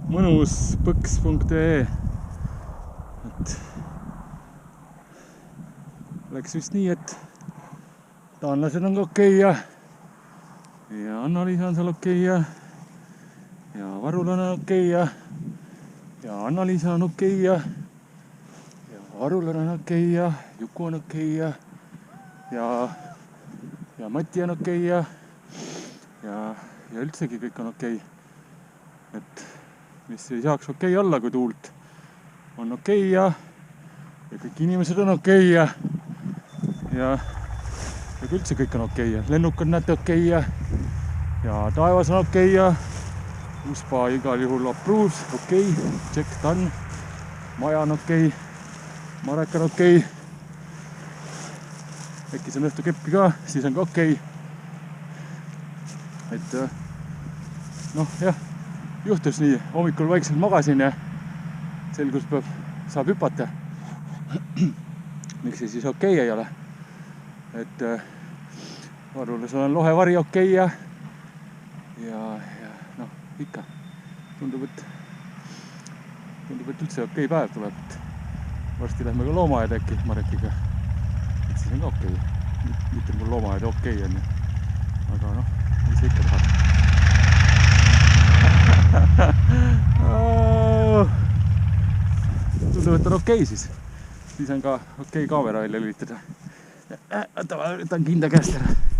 mõnus põks.ee. et läks vist nii, et taanlased on okei ja Anna-Liisa on seal okei ja Varulane on okei ja Anna-Liisa on okei ja Varulane on okei ja Juku on okei ja Mati on okei ja üldsegi kõik on okei. Et mis ei saaks okei olla, kui tuult on okei ja kõik inimesed on okei ja üldse kõik on okei ja lennuk on näete okei ja taevas on okei ja Uuspa igal juhul approves, okei, check, done. Maja on okei, Marek on okei. Äkki see on õhtu keppi ka, siis on ka okei. Et noh, jah, juhtus nii, hommikul vaikselt magasin ja selgus saab hüpata. Miks see siis okei ei ole? Et Varulas on lohevari okei ja noh, ikka tundub, et üldse okei päev tuleb. Varsti lähme ka loomaaeda äkki Marekiga. Et siis on ka okei. Mitte mul loomaaeda okei on. Aga noh, mis ikka tahab. Tundub, et on okei siis. Siis on ka okei kaamera välja lülitada. Võtan kinda käest ära.